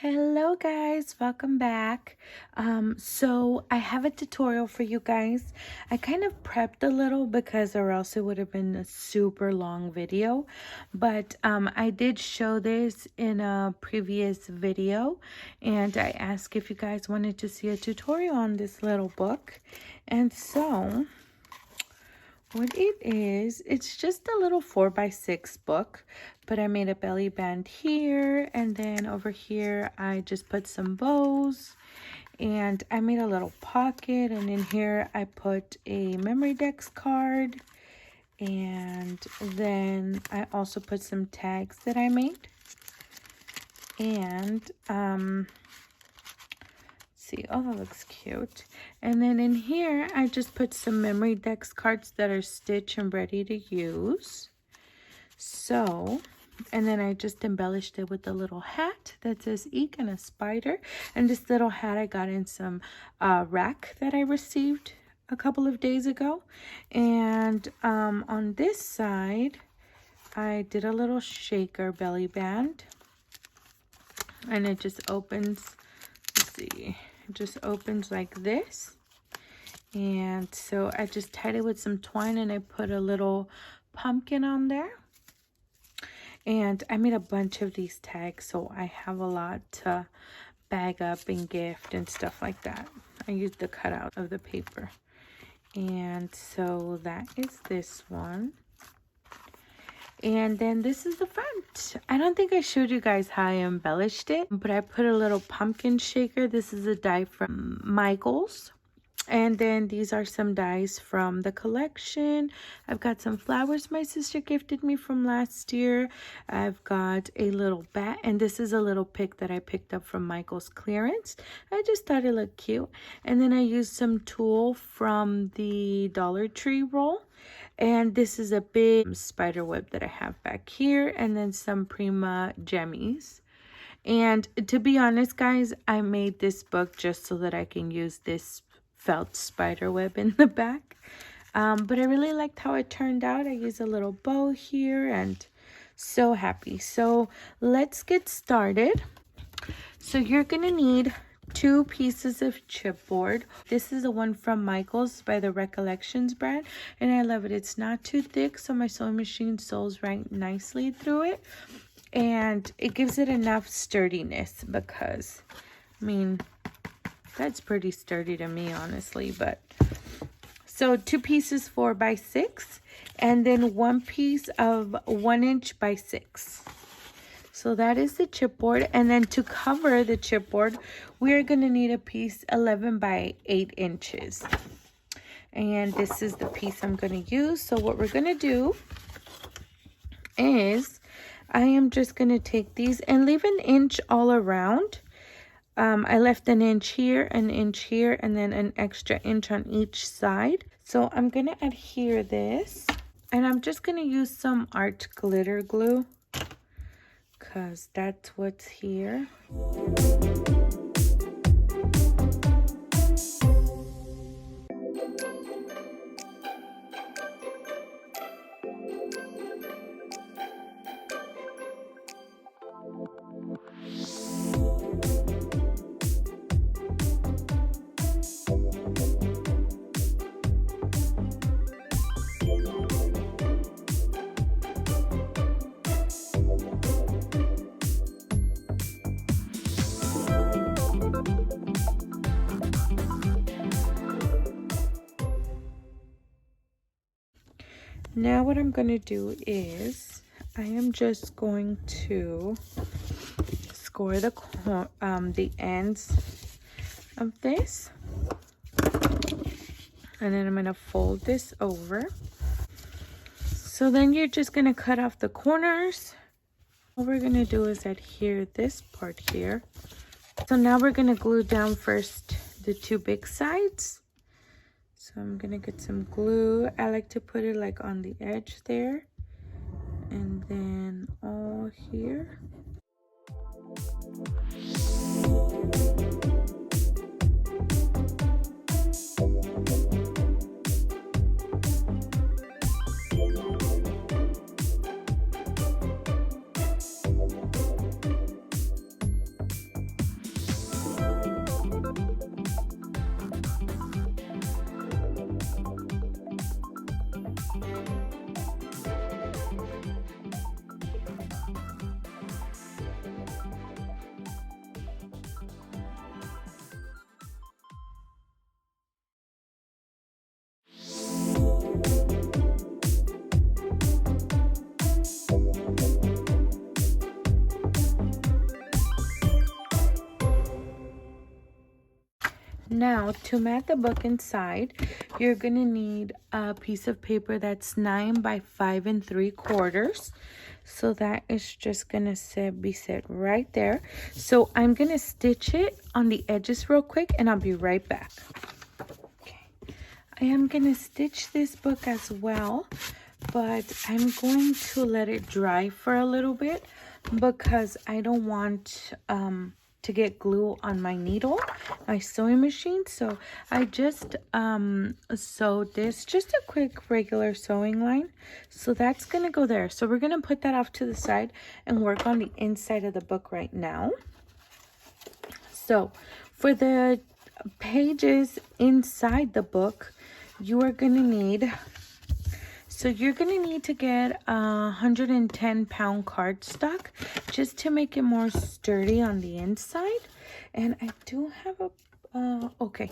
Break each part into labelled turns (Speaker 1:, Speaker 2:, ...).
Speaker 1: Hello guys, welcome back. So I have a tutorial for you guys. I kind of prepped a little because or else it would have been a super long video, but I did show this in a previous video and I asked if you guys wanted to see a tutorial on this little book. And so what it is, it's just a little 4x6 book, but I made a belly band here, and then over here I just put some bows, and I made a little pocket, and in here I put a memory dex card, and then I also put some tags that I made, and see, oh, that looks cute. And then in here I just put some memory dex cards that are stitched and ready to use. So, and then I just embellished it with a little hat that says Eek and a spider. And this little hat I got in some rack that I received a couple of days ago. And on this side I did a little shaker belly band, and it just opens, let's see, it just opens like this. And so I just tied it with some twine and I put a little pumpkin on there. And I made a bunch of these tags, so I have a lot to bag up and gift and stuff like that. I used the cutout of the paper. And so that is this one. And then this is the front. I don't think I showed you guys how I embellished it, but I put a little pumpkin shaker. This is a die from Michael's. And then these are some dies from the collection. I've got some flowers my sister gifted me from last year. I've got a little bat, and this is a little pick that I picked up from Michael's clearance. I just thought it looked cute. And then I used some tulle from the Dollar Tree roll. And this is a big spider web that I have back here, and then some Prima Gemmies. And to be honest, guys, I made this book just so that I can use this felt spider web in the back, but I really liked how it turned out. I used a little bow here and so happy. So let's get started. So you're gonna need 2 pieces of chipboard. This is the one from Michael's by the Recollections brand, and I love it. It's not too thick, so my sewing machine sews right nicely through it, and it gives it enough sturdiness because, I mean, that's pretty sturdy to me, honestly. But so 2 pieces 4x6, and then 1 piece of 1 inch by 6. So that is the chipboard. And then to cover the chipboard, we're going to need a piece 11 by 8 inches. And this is the piece I'm going to use. So what we're going to do is I am just going to take these and leave an inch all around. I left an inch here, and then an extra inch on each side. So I'm going to adhere this, and I'm just going to use some art glitter glue because that's what's here. Now what I'm going to do is I am just going to score the ends of this, and then I'm going to fold this over. So then you're just going to cut off the corners. What we're going to do is adhere this part here. So now we're going to glue down first the 2 big sides. So I'm going to get some glue. I like to put it like on the edge there, and then all here. Now, to mat the book inside, you're going to need a piece of paper that's 9 by 5 3/4. So that is just going to be set right there. So I'm going to stitch it on the edges real quick, and I'll be right back. Okay. I am going to stitch this book as well, but I'm going to let it dry for a little bit because I don't want to get glue on my needle, my sewing machine. So I just sewed this, just a quick regular sewing line. So that's gonna go there. So we're gonna put that off to the side and work on the inside of the book right now. So for the pages inside the book, you are gonna need, so you're going to need to get 110-pound cardstock just to make it more sturdy on the inside. And I do have a, okay,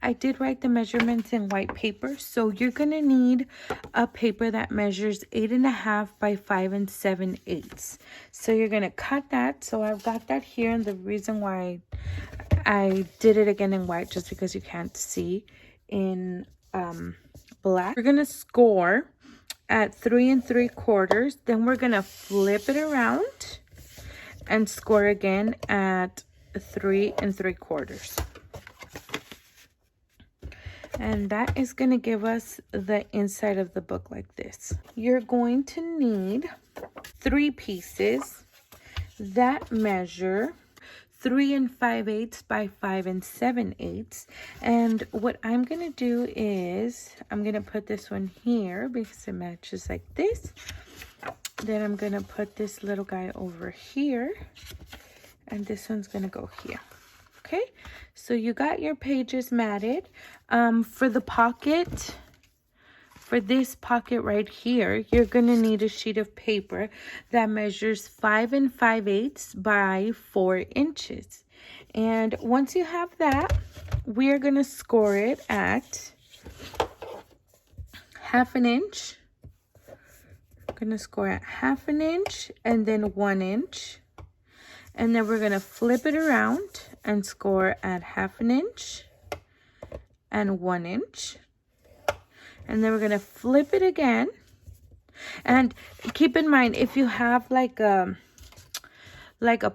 Speaker 1: I did write the measurements in white paper. So you're going to need a paper that measures 8.5 by 5 7/8. So you're going to cut that. So I've got that here. And the reason why I did it again in white, just because you can't see in black. We're going to score at 3 3/4. Then we're gonna flip it around and score again at 3 3/4. And that is gonna give us the inside of the book like this. You're going to need 3 pieces that measure 3 5/8 by 5 7/8. And what I'm gonna do is I'm gonna put this one here because it matches like this. Then I'm gonna put this little guy over here, and this one's gonna go here. Okay, so you got your pages matted. For the pocket, for this pocket right here, you're going to need a sheet of paper that measures 5 5/8 by 4 inches. And once you have that, we're going to score it at 1/2 inch. I'm going to score at 1/2 inch and then 1 inch. And then we're going to flip it around and score at 1/2 inch and 1 inch. And then we're going to flip it again. And keep in mind, if you have like a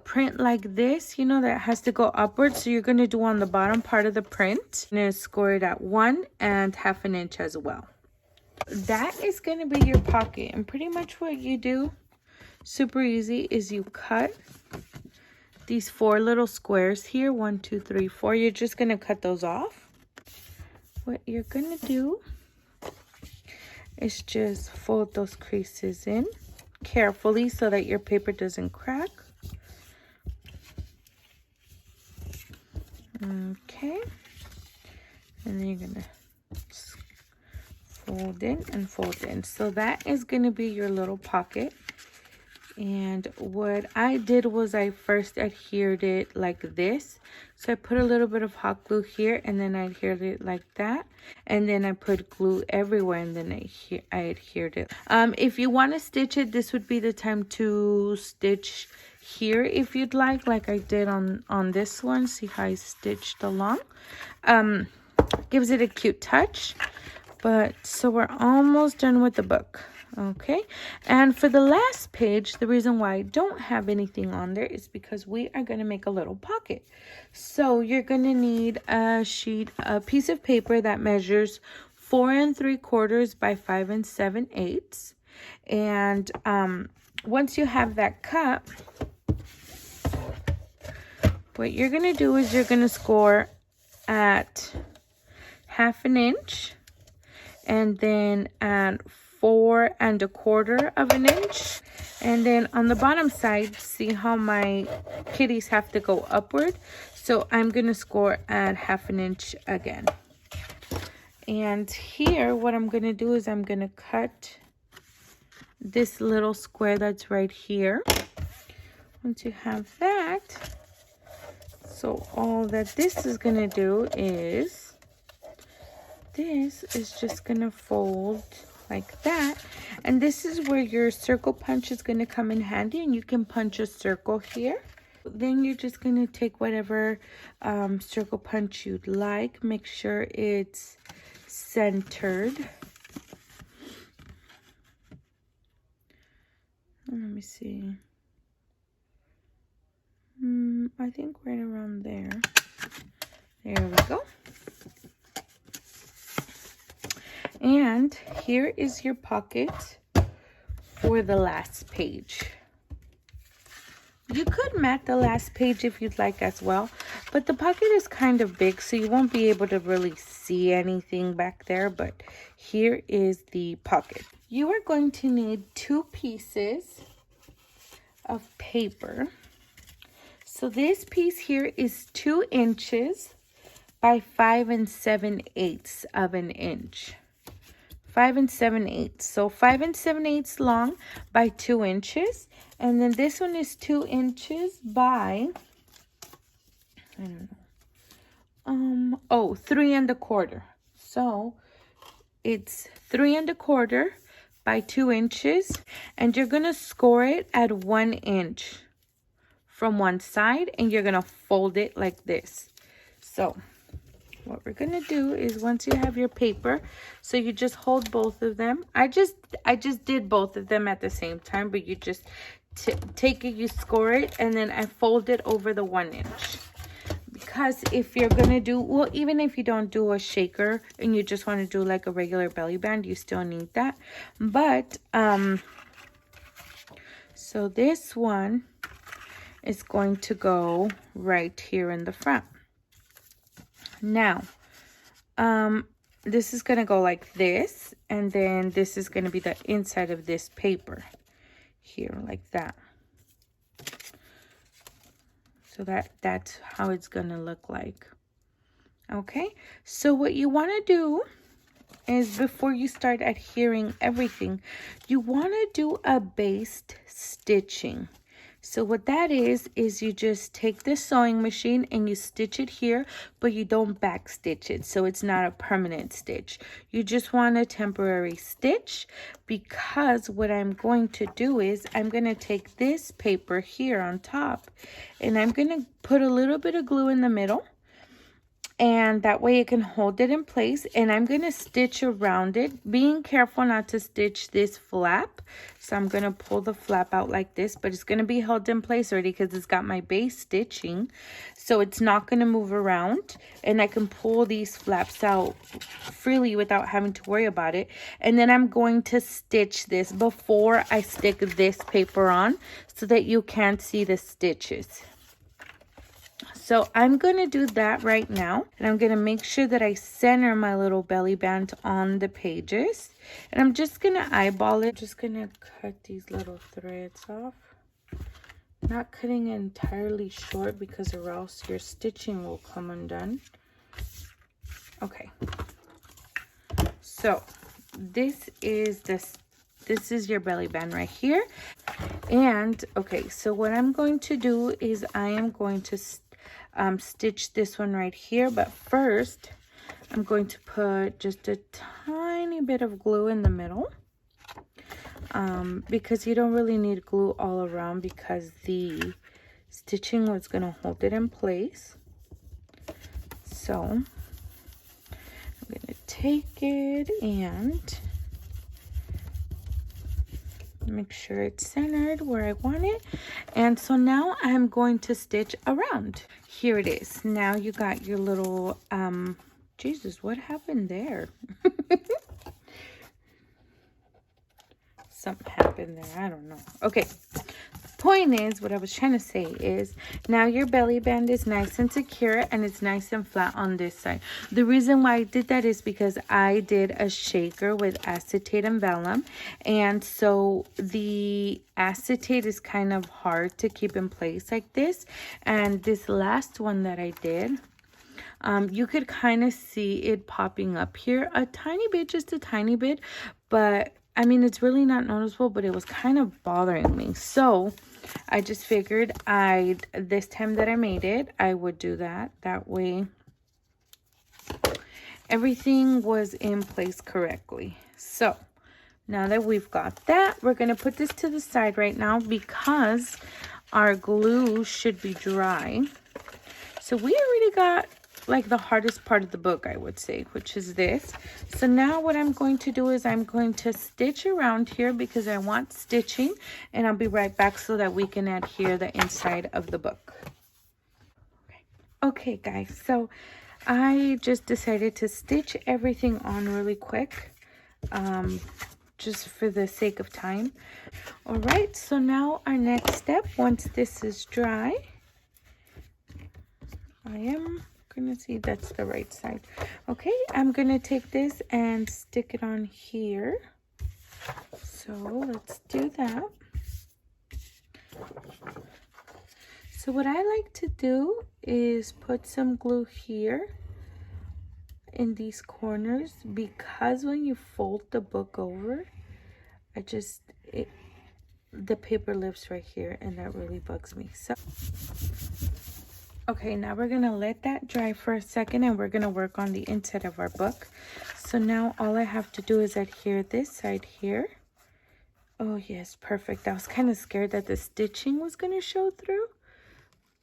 Speaker 1: print like this, you know, that has to go upwards. So you're going to do on the bottom part of the print. And then score it at 1 and 1/2 inch as well. That is going to be your pocket. And pretty much what you do, super easy, is you cut these 4 little squares here. 1, 2, 3, 4. You're just going to cut those off. What you're going to do is just fold those creases in carefully so that your paper doesn't crack. Okay. And then you're going to fold in and fold in. So that is going to be your little pocket. And what I did was I first adhered it like this. So I put a little bit of hot glue here, and then I adhered it like that. And then I put glue everywhere, and then I adhered it. If you want to stitch it, this would be the time to stitch here if you'd like I did on this one. See how I stitched along? Gives it a cute touch. But so we're almost done with the book. Okay, and for the last page, the reason why I don't have anything on there is because we are going to make a little pocket. So you're going to need a piece of paper that measures 4 3/4 by 5 7/8. And once you have that cut, what you're going to do is you're going to score at 1/2 inch, and then at 4 1/4 inch. And then on the bottom side, see how my kitties have to go upward? So I'm going to score at 1/2 inch again. And here, what I'm going to do is I'm going to cut this little square that's right here. Once you have that, so all that this is going to do is, this is just going to fold like that. And this is where your circle punch is going to come in handy, and you can punch a circle here. Then you're just going to take whatever circle punch you'd like. Make sure it's centered. Let me see. I think right around there. There we go. And here is your pocket for the last page. You could mat the last page if you'd like as well, but the pocket is kind of big, so you won't be able to really see anything back there, but here is the pocket. You are going to need 2 pieces of paper. So this piece here is 2 inches by 5 7/8 of an inch. 5 7/8. So 5 7/8 long by 2 inches. And then this one is 2 inches by, I don't know, 3 1/4. So it's 3 1/4 by 2 inches. And you're going to score it at 1 inch from one side. And you're going to fold it like this. So what we're going to do is once you have your paper, so you just hold both of them. I just did both of them at the same time, but you just take it, you score it, and then I fold it over the 1 inch. Because if you're going to do, well, even if you don't do a shaker and you just want to do like a regular belly band, you still need that. But, so this one is going to go right here in the front. Now, this is going to go like this, and then this is going to be the inside of this paper here, like that. So that's how it's going to look like. Okay, so what you want to do is before you start adhering everything, you want to do a based stitching. So what that is you just take the sewing machine and you stitch it here, but you don't back stitch it. So it's not a permanent stitch. You just want a temporary stitch, because what I'm going to do is I'm going to take this paper here on top and I'm going to put a little bit of glue in the middle. And that way it can hold it in place. And I'm going to stitch around it, being careful not to stitch this flap. So I'm going to pull the flap out like this, but it's going to be held in place already because it's got my base stitching. So it's not going to move around. And I can pull these flaps out freely without having to worry about it. And then I'm going to stitch this before I stick this paper on so that you can't see the stitches. So I'm going to do that right now. And I'm going to make sure that I center my little belly band on the pages. And I'm just going to eyeball it. I'm just going to cut these little threads off. Not cutting it entirely short because or else your stitching will come undone. Okay. So this is your belly band right here. And okay, so what I'm going to do is I am going to stitch this one right here, but first I'm going to put just a tiny bit of glue in the middle, because you don't really need glue all around because the stitching was going to hold it in place. So I'm going to take it and make sure it's centered where I want it. And so now I'm going to stitch around. Here it is. Now you got your little, Jesus, what happened there? Something happened there. I don't know. Okay. Point is, what I was trying to say is now your belly band is nice and secure and it's nice and flat on this side. The reason why I did that is because I did a shaker with acetate and vellum, and so the acetate is kind of hard to keep in place like this. And this last one that I did, you could kind of see it popping up here a tiny bit, just a tiny bit, but I mean, it's really not noticeable, but it was kind of bothering me. So I just figured this time that I made it, I would do that. That way everything was in place correctly. So now that we've got that, we're going to put this to the side right now because our glue should be dry. So we already got like the hardest part of the book, I would say, which is this. So now what I'm going to do is I'm going to stitch around here because I want stitching, and I'll be right back so that we can adhere the inside of the book. Okay guys, so I just decided to stitch everything on really quick, just for the sake of time. All right, so now our next step, once this is dry, I am gonna see that's the right side. Okay, I'm gonna take this and stick it on here. So let's do that. So what I like to do is put some glue here in these corners, because when you fold the book over, the paper lives right here, and that really bugs me. So okay, now we're gonna let that dry for a second, and we're gonna work on the inside of our book. So now all I have to do is adhere this side here. Oh yes, perfect. I was kind of scared that the stitching was gonna show through,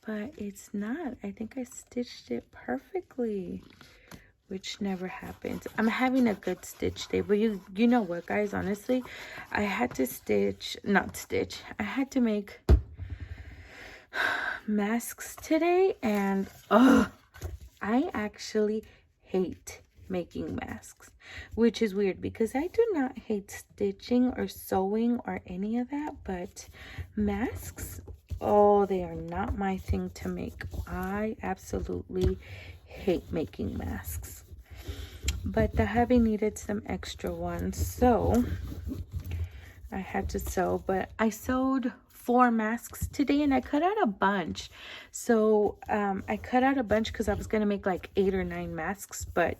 Speaker 1: but it's not. I think I stitched it perfectly, which never happens. I'm having a good stitch day, but you know what, guys, honestly, I had to I had to make masks today, and I actually hate making masks, which is weird because I do not hate stitching or sewing or any of that, but masks, oh, they are not my thing to make. I absolutely hate making masks, but the hubby needed some extra ones, so I had to sew. But I sewed 4 masks today, and I cut out a bunch. So I cut out a bunch because I was gonna make like 8 or 9 masks, but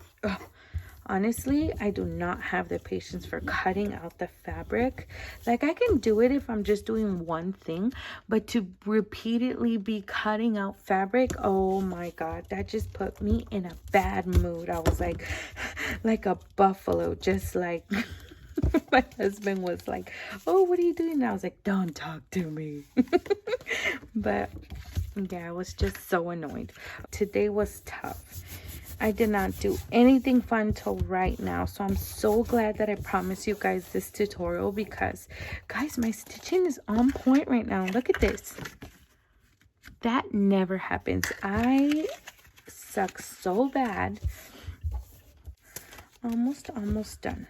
Speaker 1: honestly, I do not have the patience for cutting out the fabric. Like, I can do it if I'm just doing one thing, but to repeatedly be cutting out fabric, oh my god, that just put me in a bad mood. I was like a buffalo, just like my husband was like, oh, what are you doing? And I was like, don't talk to me. But yeah, I was just so annoyed. Today was tough. I did not do anything fun till right now, so I'm so glad that I promised you guys this tutorial, because guys, my stitching is on point right now. Look at this. That never happens. I suck so bad. Almost done.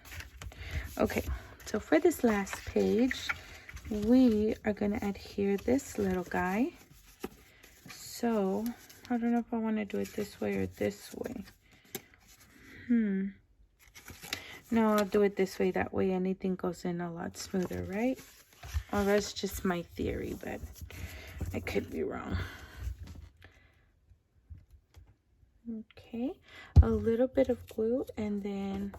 Speaker 1: Okay, so for this last page, we are going to adhere this little guy. So I don't know if I want to do it this way or this way. No, I'll do it this way. That way anything goes in a lot smoother, right? Well, that's just my theory, but I could be wrong. Okay, a little bit of glue, and then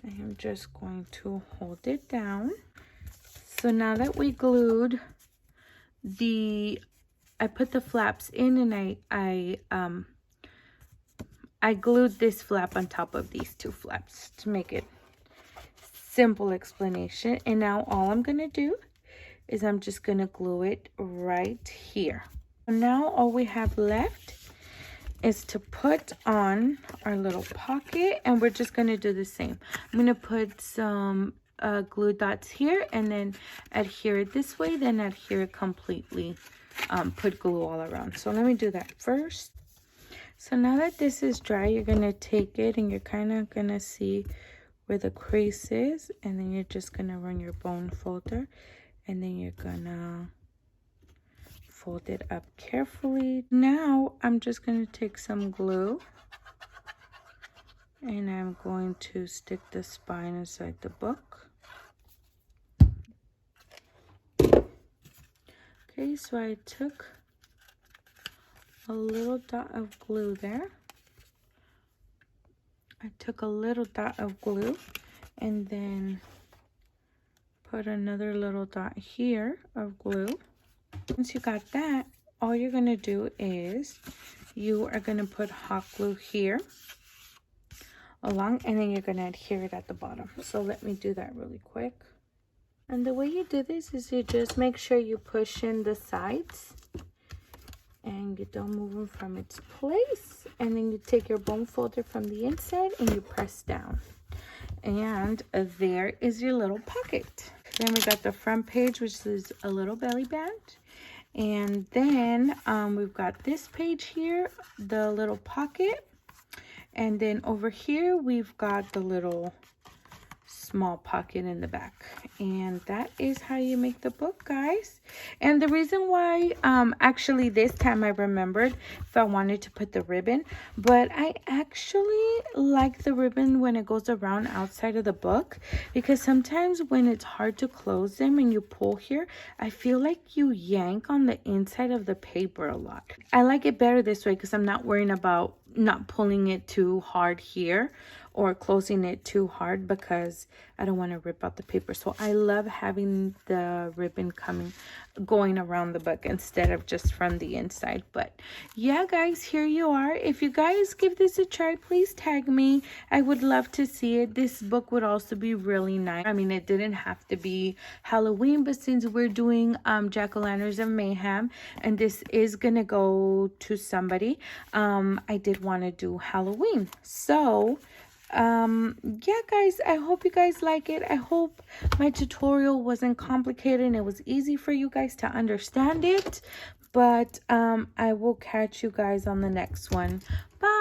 Speaker 1: I am just going to hold it down. So now that we glued I put the flaps in, and I glued this flap on top of these 2 flaps to make it simple explanation. And now all I'm gonna do is I'm just gonna glue it right here. Now all we have left is to put on our little pocket, and we're just gonna do the same. I'm gonna put some glue dots here, and then adhere it this way, then adhere it completely, put glue all around. So let me do that first. So now that this is dry, you're gonna take it, and you're kind of gonna see where the crease is, and then you're just gonna run your bone folder, and then you're gonna fold it up carefully. Now I'm just going to take some glue, and I'm going to stick the spine inside the book. Okay, so I took a little dot of glue there. I took a little dot of glue, and then put another little dot here of glue. Once you got that, all you're going to do is you are going to put hot glue here along, and then you're going to adhere it at the bottom. So let me do that really quick. And the way you do this is you just make sure you push in the sides and you don't move them from its place. And then you take your bone folder from the inside and you press down. And there is your little pocket. Then we got the front page, which is a little belly band. And then we've got this page here, the little pocket. And then over here, we've got the little small pocket in the back. And that is how you make the book, guys. And the reason why actually this time I remembered if I wanted to put the ribbon, but I actually like the ribbon when it goes around outside of the book, because sometimes when it's hard to close them and you pull here, I feel like you yank on the inside of the paper a lot. I like it better this way because I'm not worrying about not pulling it too hard here or closing it too hard, because I don't want to rip out the paper. So I love having the ribbon going around the book instead of just from the inside. But yeah, guys, here you are. If you guys give this a try, please tag me. I would love to see it. This book would also be really nice. I mean, it didn't have to be Halloween, but since we're doing jack-o'-lanterns of mayhem and this is gonna go to somebody, I did want to do Halloween. So yeah, guys, I hope you guys like it. I hope my tutorial wasn't complicated and it was easy for you guys to understand it. But I will catch you guys on the next one. Bye.